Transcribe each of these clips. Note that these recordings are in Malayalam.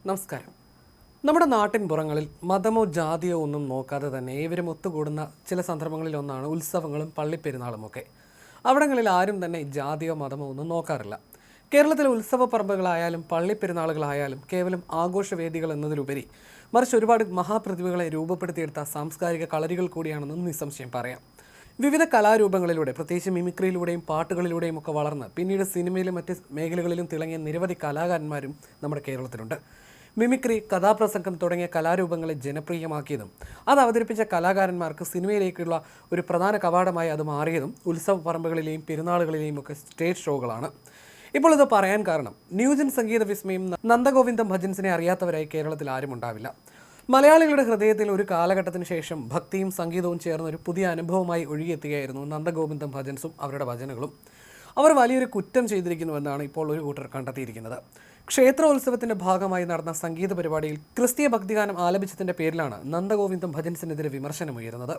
നമസ്കാരം. നമ്മുടെ നാട്ടിൻപുറങ്ങളിൽ മതമോ ജാതിയോ ഒന്നും നോക്കാതെ തന്നെ ഏവരും ഒത്തുകൂടുന്ന ചില സന്ദർഭങ്ങളിലൊന്നാണ് ഉത്സവങ്ങളും പള്ളിപ്പെരുന്നാളുമൊക്കെ. അവിടങ്ങളിൽ ആരും തന്നെ ജാതിയോ മതമോ ഒന്നും നോക്കാറില്ല. കേരളത്തിലെ ഉത്സവ പറമ്പുകളായാലും പള്ളിപ്പെരുന്നാളുകളായാലും കേവലം ആഘോഷവേദികൾ എന്നതിലുപരി മറിച്ച് ഒരുപാട് മഹാപ്രതിഭകളെ രൂപപ്പെടുത്തിയെടുത്ത സാംസ്കാരിക കളരികൾ കൂടിയാണെന്നും നിസ്സംശയം പറയാം. വിവിധ കലാരൂപങ്ങളിലൂടെ, പ്രത്യേകിച്ച് മിമിക്രിയിലൂടെയും പാട്ടുകളിലൂടെയും ഒക്കെ വളർന്ന് പിന്നീട് സിനിമയിലും മറ്റ് മേഖലകളിലും തിളങ്ങിയ നിരവധി കലാകാരന്മാരും നമ്മുടെ കേരളത്തിലുണ്ട്. മിമിക്രി, കഥാപ്രസംഗം തുടങ്ങിയ കലാരൂപങ്ങളെ ജനപ്രിയമാക്കിയതും അത് അവതരിപ്പിച്ച കലാകാരന്മാർക്ക് സിനിമയിലേക്കുള്ള ഒരു പ്രധാന കവാടമായി അത് മാറിയതും ഉത്സവ പറമ്പുകളിലെയും പെരുന്നാളുകളിലെയും ഒക്കെ സ്റ്റേജ് ഷോകളാണ്. ഇപ്പോൾ ഇത് പറയാൻ കാരണം ന്യൂജൻ സംഗീത വിസ്മയം നന്ദഗോവിന്ദം ഭജൻസിനെ അറിയാത്തവരായി കേരളത്തിൽ ആരും ഉണ്ടാവില്ല. മലയാളികളുടെ ഹൃദയത്തിൽ ഒരു കാലഘട്ടത്തിന് ശേഷം ഭക്തിയും സംഗീതവും ചേർന്ന ഒരു പുതിയ അനുഭവമായി ഒഴുകിയെത്തുകയായിരുന്നു നന്ദഗോവിന്ദം ഭജൻസും അവരുടെ ഭജനകളും. അവർ വലിയൊരു കുറ്റം ചെയ്തിരിക്കുന്നുവെന്നാണ് ഇപ്പോൾ ഒരു കൂട്ടർ കണ്ടെത്തിയിരിക്കുന്നത്. ക്ഷേത്രോത്സവത്തിന്റെ ഭാഗമായി നടന്ന സംഗീത പരിപാടിയിൽ ക്രിസ്തീയ ഭക്തിഗാനം ആലപിച്ചതിന്റെ പേരിലാണ് നന്ദഗോവിന്ദം ഭജൻസിനെതിരെ വിമർശനമുയരുന്നത്.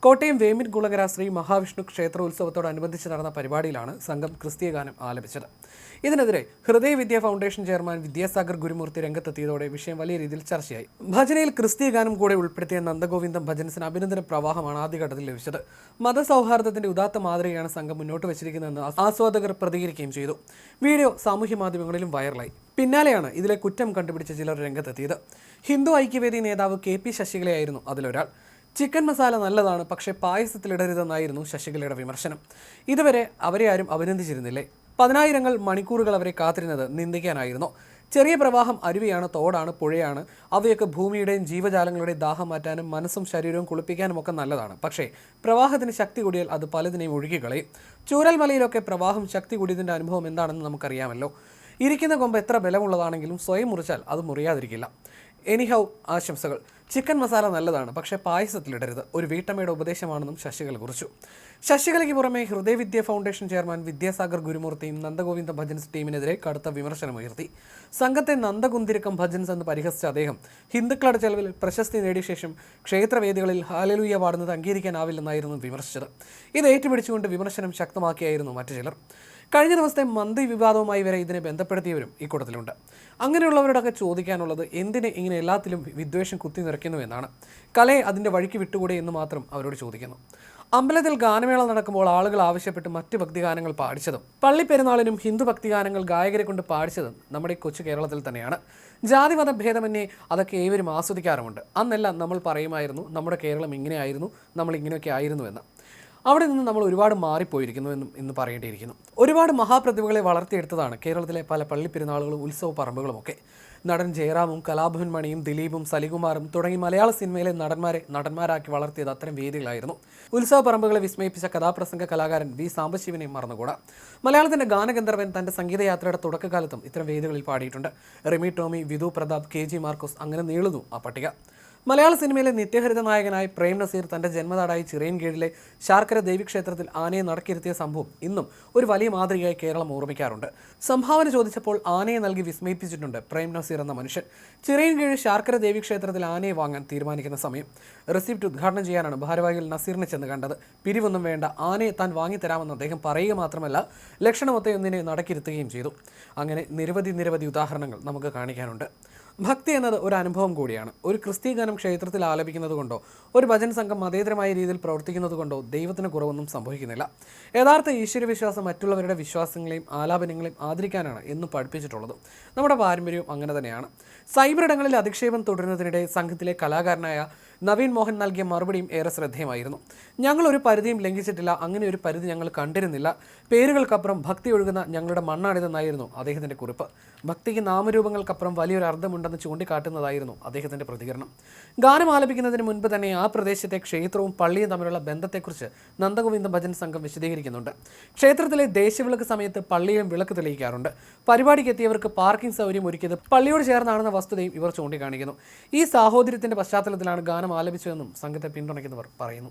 കോട്ടയം വേമിൻകുളങ്ങര ശ്രീ മഹാവിഷ്ണു ക്ഷേത്രോത്സവത്തോടനുബന്ധിച്ച് നടന്ന പരിപാടിയിലാണ് സംഘം ക്രിസ്തീയ ഗാനം ആലപിച്ചത്. ഇതിനെതിരെ ഹൃദയവിദ്യ ഫൗണ്ടേഷൻ ചെയർമാൻ വിദ്യാസാഗർ ഗുരുമൂർത്തി രംഗത്തെത്തിയതോടെ വിഷയം വലിയ രീതിയിൽ ചർച്ചയായി. ഭജനയിൽ ക്രിസ്തീയ ഗാനം കൂടെ ഉൾപ്പെടുത്തിയ നന്ദഗോവിന്ദം ഭജൻസിന് അഭിനന്ദന പ്രവാഹമാണ് ആദ്യഘട്ടത്തിൽ ലഭിച്ചത്. മതസൗഹാർദ്ദത്തിന്റെ ഉദാത്ത മാതൃകയാണ് സംഘം മുന്നോട്ട് വച്ചിരിക്കുന്നതെന്ന് ആസ്വാദകർ പ്രതികരിക്കുകയും ചെയ്തു. വീഡിയോ സാമൂഹ്യ മാധ്യമങ്ങളിലും വൈറലായി. പിന്നാലെയാണ് ഇതിലെ കുറ്റം കണ്ടുപിടിച്ച ചിലർ രംഗത്തെത്തിയത്. ഹിന്ദു ഐക്യവേദി നേതാവ് KP ശശികലയായിരുന്നു അതിലൊരാൾ. ചിക്കൻ മസാല നല്ലതാണ്, പക്ഷേ പായസത്തിലിടരുതെന്നായിരുന്നു ശശികലയുടെ വിമർശനം. ഇതുവരെ അവരെ ആരും അഭിനന്ദിച്ചിരുന്നില്ലേ? 10,000 മണിക്കൂറുകൾ അവരെ കാത്തിരുന്നത് നിന്ദിക്കാനായിരുന്നു. ചെറിയ പ്രവാഹം അരുവിയാണ്, തോടാണ്, പുഴയാണ്. അവയൊക്കെ ഭൂമിയുടെയും ജീവജാലങ്ങളുടെയും ദാഹം മാറ്റാനും മനസ്സും ശരീരവും കുളിപ്പിക്കാനും ഒക്കെ നല്ലതാണ്. പക്ഷേ പ്രവാഹത്തിന് ശക്തി കൂടിയാൽ അത് പലതിനെയും ഒഴുകിക്കളയും. ചൂരൽമലയിലൊക്കെ പ്രവാഹം ശക്തി കൂടിയതിൻ്റെ അനുഭവം എന്താണെന്ന് നമുക്കറിയാമല്ലോ. ഇരിക്കുന്ന കൊമ്പ് എത്ര ബലമുള്ളതാണെങ്കിലും സ്വയം മുറിച്ചാൽ അത് മുറിയാതിരിക്കില്ല. എനിഹൗ, ആശംസകൾ. ചിക്കൻ മസാല നല്ലതാണ്, പക്ഷേ പായസത്തിലിടരുത്, ഒരു വീട്ടമ്മയുടെ ഉപദേശമാണെന്നും ശശികല കുറിച്ചു. ശശികലയ്ക്ക് പുറമെ ഹൃദയവിദ്യ ഫൗണ്ടേഷൻ ചെയർമാൻ വിദ്യാസാഗർ ഗുരുമൂർത്തിയും നന്ദഗോവിന്ദ ഭജൻസ് ടീമിനെതിരെ കടുത്ത വിമർശനമുയർത്തി. സംഘത്തെ നന്ദകുന്തിരക്കം ഭജൻസ് എന്ന് പരിഹസിച്ച അദ്ദേഹം ഹിന്ദുക്കളുടെ ചെലവിൽ പ്രശസ്തി നേടിയ ശേഷം ക്ഷേത്രവേദികളിൽ ഹാലലൂയ പാടുന്നത് അംഗീകരിക്കാനാവില്ലെന്നായിരുന്നു വിമർശിച്ചത്. ഇത് ഏറ്റുപിടിച്ചുകൊണ്ട് വിമർശനം ശക്തമാക്കിയായിരുന്നു മറ്റു ചിലർ. കഴിഞ്ഞ ദിവസത്തെ മന്ത്രി വിവാദവുമായി വരെ ഇതിനെ ബന്ധപ്പെടുത്തിയവരും ഇക്കൂട്ടത്തിലുണ്ട്. അങ്ങനെയുള്ളവരോടൊക്കെ ചോദിക്കാനുള്ളത് എന്തിന് ഇങ്ങനെ എല്ലാത്തിലും വിദ്വേഷം കുത്തി നിറയ്ക്കുന്നു എന്നാണ്. കലയെ അതിൻ്റെ വഴിക്ക് വിട്ടുകൂടെ എന്ന് മാത്രം അവരോട് ചോദിക്കുന്നു. അമ്പലത്തിൽ ഗാനമേള നടക്കുമ്പോൾ ആളുകൾ ആവശ്യപ്പെട്ട് മറ്റ് ഭക്തിഗാനങ്ങൾ പാടിച്ചതും പള്ളിപ്പെരുന്നാളിനും ഹിന്ദു ഭക്തിഗാനങ്ങൾ ഗായകരെ കൊണ്ട് പാടിച്ചതും നമ്മുടെ കൊച്ചു കേരളത്തിൽ തന്നെയാണ്. ജാതിമത ഭേദമന്യേ അതൊക്കെ ഏവരും ആസ്വദിക്കാറുമുണ്ട്. അന്നെല്ലാം നമ്മൾ പറയുമായിരുന്നു നമ്മുടെ കേരളം ഇങ്ങനെയായിരുന്നു, നമ്മൾ ഇങ്ങനെയൊക്കെ ആയിരുന്നു എന്ന്. അവിടെ നിന്ന് നമ്മൾ ഒരുപാട് മാറിപ്പോയിരിക്കുന്നു എന്നും ഇന്ന് പറയേണ്ടിയിരിക്കുന്നു. ഒരുപാട് മഹാപ്രതിഭകളെ വളർത്തിയെടുത്തതാണ് കേരളത്തിലെ പല പള്ളിപ്പെരുന്നാളുകളും ഉത്സവ പറമ്പുകളുമൊക്കെ. നടൻ ജയറാമും കലാഭവൻ മണിയും ദിലീപും സലികുമാറും തുടങ്ങി മലയാള സിനിമയിലെ നടന്മാരാക്കി വളർത്തിയത് അത്തരം വേദികളായിരുന്നു. ഉത്സവ പറമ്പുകളെ വിസ്മയിപ്പിച്ച കഥാപ്രസംഗ കലാകാരൻ V സാംബശിവനെ മറന്നുകൂടാ. മലയാളത്തിന്റെ ഗാനഗന്ധർവൻ തന്റെ സംഗീതയാത്രയുടെ തുടക്കകാലത്തും ഇത്തരം വേദികളിൽ പാടിയിട്ടുണ്ട്. റിമി ടോമി, വിധു പ്രതാപ്, KG മാർക്കോസ്, അങ്ങനെ നീളുന്നു ആ പട്ടിക. മലയാള സിനിമയിലെ നിത്യഹരിത നായകനായ പ്രേം നസീർ തൻ്റെ ജന്മനാടായി ചിറയൻകീഴിലെ ശാർക്കര ദേവീക്ഷേത്രത്തിൽ ആനയെ നടക്കിരുത്തിയ സംഭവം ഇന്നും ഒരു വലിയ മാതൃകയായി കേരളം ഓർമ്മിക്കാറുണ്ട്. സംഭാവന ചോദിച്ചപ്പോൾ ആനയെ നൽകി വിസ്മയിപ്പിച്ചിട്ടുണ്ട് പ്രേം നസീർ എന്ന മനുഷ്യൻ. ചിറയൻകീഴ് ശാർക്കര ദേവീക്ഷേത്രത്തിൽ ആനയെ വാങ്ങാൻ തീരുമാനിക്കുന്ന സമയം റിസിപ്റ്റ് ഉദ്ഘാടനം ചെയ്യാനാണ് ഭാരവാഹികൾ നസീറിനെ ചെന്ന് കണ്ടത്. പിരിവൊന്നും വേണ്ട, ആനയെ താൻ വാങ്ങിത്തരാമെന്ന് അദ്ദേഹം പറയുക മാത്രമല്ല ലക്ഷണമൊത്തയൊന്നിനെ നടക്കിരുത്തുകയും ചെയ്തു. അങ്ങനെ നിരവധി ഉദാഹരണങ്ങൾ നമുക്ക് കാണിക്കാനുണ്ട്. ഭക്തി എന്നത് ഒരു അനുഭവം കൂടിയാണ്. ഒരു ക്രിസ്തീയ ഗാനം ക്ഷേത്രത്തിൽ ആലപിക്കുന്നത് കൊണ്ടോ ഒരു ഭജൻ സംഘം മതേതരമായ രീതിയിൽ പ്രവർത്തിക്കുന്നത് കൊണ്ടോ ദൈവത്തിന് കുറവൊന്നും സംഭവിക്കുന്നില്ല. യഥാർത്ഥ ഈശ്വരവിശ്വാസം മറ്റുള്ളവരുടെ വിശ്വാസങ്ങളെയും ആലാപനങ്ങളെയും ആദരിക്കാനാണ് എന്നും പഠിപ്പിച്ചിട്ടുള്ളത്. നമ്മുടെ പാരമ്പര്യവും അങ്ങനെ തന്നെയാണ്. സൈബർ ഇടങ്ങളിൽ അധിക്ഷേപം തുടരുന്നതിനിടെ സംഘത്തിലെ കലാകാരനായ നവീൻ മോഹൻ നൽകിയ മറുപടിയും ഏറെ ശ്രദ്ധേയമായിരുന്നു. ഞങ്ങൾ ഒരു പരിധിയും ലംഘിച്ചിട്ടില്ല, അങ്ങനെ ഒരു പരിധി ഞങ്ങൾ കണ്ടിരുന്നില്ല. പേരുകൾക്കപ്പുറം ഭക്തി ഒഴുകുന്ന ഞങ്ങളുടെ മണ്ണാണിതെന്നായിരുന്നു അദ്ദേഹത്തിൻ്റെ കുറിപ്പ്. ഭക്തിക്ക് നാമരൂപങ്ങൾക്കപ്പുറം വലിയൊരു അർത്ഥമുണ്ടെന്ന് ചൂണ്ടിക്കാട്ടുന്നതായിരുന്നു അദ്ദേഹത്തിൻ്റെ പ്രതികരണം. ഗാനം ആലപിക്കുന്നതിന് മുൻപ് തന്നെ ആ പ്രദേശത്തെ ക്ഷേത്രവും പള്ളിയും തമ്മിലുള്ള ബന്ധത്തെക്കുറിച്ച് നന്ദഗോവിന്ദ ഭജൻ സംഘം വിശദീകരിക്കുന്നുണ്ട്. ക്ഷേത്രത്തിലെ ദേശവിളക്ക് സമയത്ത് പള്ളിയിലും വിളക്ക് തെളിയിക്കാറുണ്ട്. പരിപാടിക്ക് എത്തിയവർക്ക് പാർക്കിംഗ് സൗകര്യം ഒരുക്കിയത് പള്ളിയോട് ചേർന്നാണെന്ന വസ്തുതയും ഇവർ ചൂണ്ടിക്കാണിക്കുന്നു. ഈ സാഹോദര്യത്തിൻ്റെ പശ്ചാത്തലത്തിലാണ് ഗാനം ആലപിച്ചതെന്നും സംഘത്തെ പിന്തുണയ്ക്കുന്നവർ പറയുന്നു.